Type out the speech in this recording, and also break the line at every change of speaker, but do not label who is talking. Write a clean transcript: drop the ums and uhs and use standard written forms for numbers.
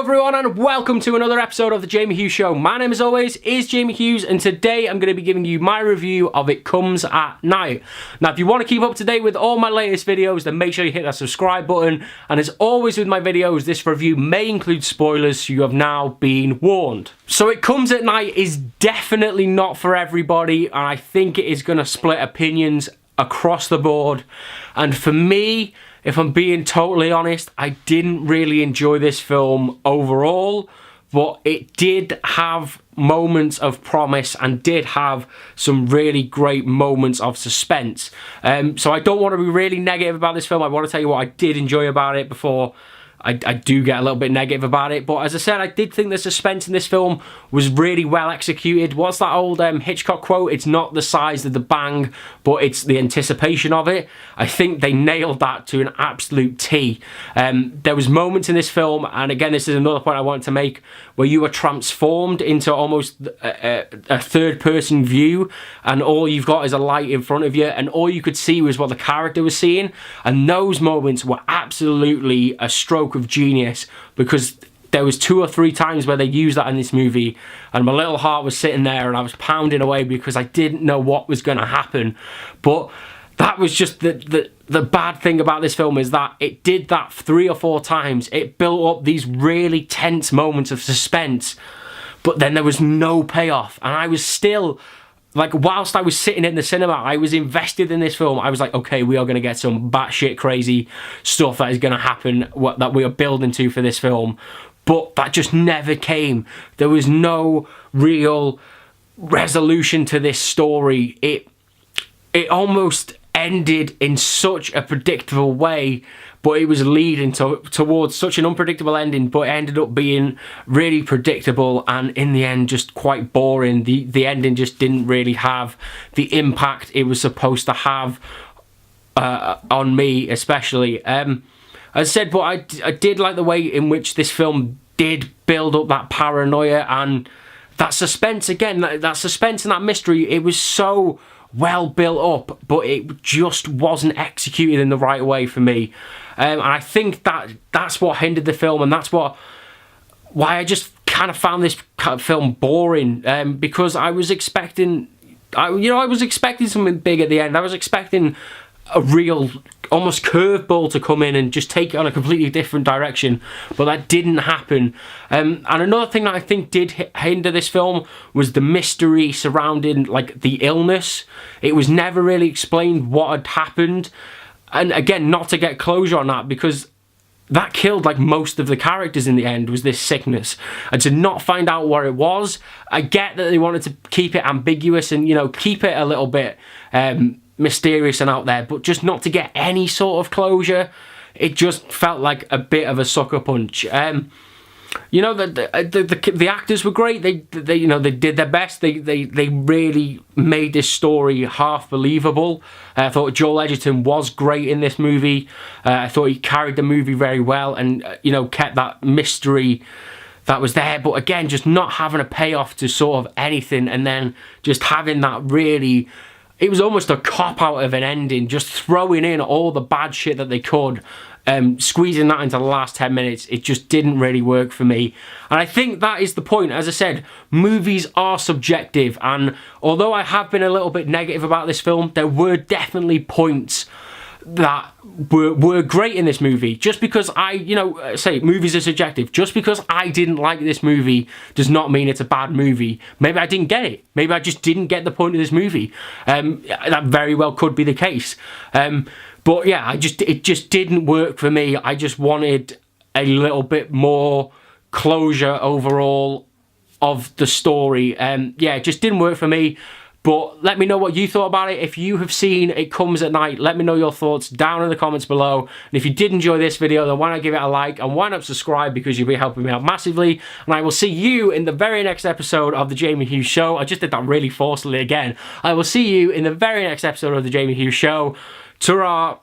everyone, and welcome to another episode of The Jamie Hughes Show. My name, as always, is Jamie Hughes, and today I'm going to be giving you my review of It Comes at Night. Now, if you want to keep up to date with all my latest videos, then make sure you hit that subscribe button. And as always with my videos, this review may include spoilers, so you have now been warned. So It Comes at Night is definitely not for everybody, and I think it is going to split opinions across the board. And for me, if I'm being totally honest, I didn't really enjoy this film overall, but it did have moments of promise and did have some really great moments of suspense. So I don't want to be really negative about this film. I want to tell you what I did enjoy about it before I do get a little bit negative about it. But as I said, I did think the suspense in this film was really well executed. What's that old Hitchcock quote? It's not the size of the bang, but it's the anticipation of it. I think they nailed that to an absolute T. There was moments in this film, and again, this is another point I wanted to make, where you were transformed into almost a third-person view, and all you've got is a light in front of you, and all you could see was what the character was seeing. And those moments were absolutely a stroke of genius, because there was 2 or 3 times where they used that in this movie, and my little heart was sitting there and I was pounding away because I didn't know what was going to happen. But that was just the bad thing about this film, is that it did that 3 or 4 times. It built up these really tense moments of suspense, but then there was no payoff, and I was still, like, whilst I was sitting in the cinema, I was invested in this film. I was like, okay, we are going to get some batshit crazy stuff that is going to happen, that we are building to for this film. But that just never came. There was no real resolution to this story. It almost ended in such a predictable way, but it was leading towards such an unpredictable ending, but it ended up being really predictable, and in the end just quite boring. The ending just didn't really have the impact it was supposed to have on me, especially. As I said, but I did like the way in which this film did build up that paranoia and that suspense. Again, that suspense and that mystery, it was so well built up, but it just wasn't executed in the right way for me. And I think that's what hindered the film, and that's why I just kind of found this film boring, because I was expecting, I was expecting something big at the end. I was expecting a real, almost curveball to come in and just take it on a completely different direction, but that didn't happen. And another thing that I think did hinder this film was the mystery surrounding, like, the illness. It was never really explained what had happened, and again, not to get closure on that, because that killed, like, most of the characters in the end, was this sickness. And to not find out what it was, I get that they wanted to keep it ambiguous and, keep it a little bit mysterious and out there, but just not to get any sort of closure. It just felt like a bit of a sucker punch. The actors were great. They did their best. They really made this story half believable. I thought Joel Edgerton was great in this movie. I thought he carried the movie very well, and kept that mystery that was there, but again, just not having a payoff to sort of anything, and then just having that really, it was almost a cop-out of an ending, just throwing in all the bad shit that they could, squeezing that into the last 10 minutes. It just didn't really work for me. And I think that is the point. As I said, movies are subjective, and although I have been a little bit negative about this film, there were definitely points that were great in this movie. Just because say movies are subjective, just because I didn't like this movie does not mean it's a bad movie. Maybe I didn't get it. Maybe I just didn't get the point of this movie. That very well could be the case. But yeah, it just didn't work for me. I just wanted a little bit more closure overall of the story. Yeah, it just didn't work for me. But let me know what you thought about it. If you have seen It Comes at Night, let me know your thoughts down in the comments below. And if you did enjoy this video, then why not give it a like, and why not subscribe, because you'll be helping me out massively. And I will see you in the very next episode of The Jamie Hughes Show. I just did that really forcefully again. I will see you in the very next episode of The Jamie Hughes Show. Ta-ra!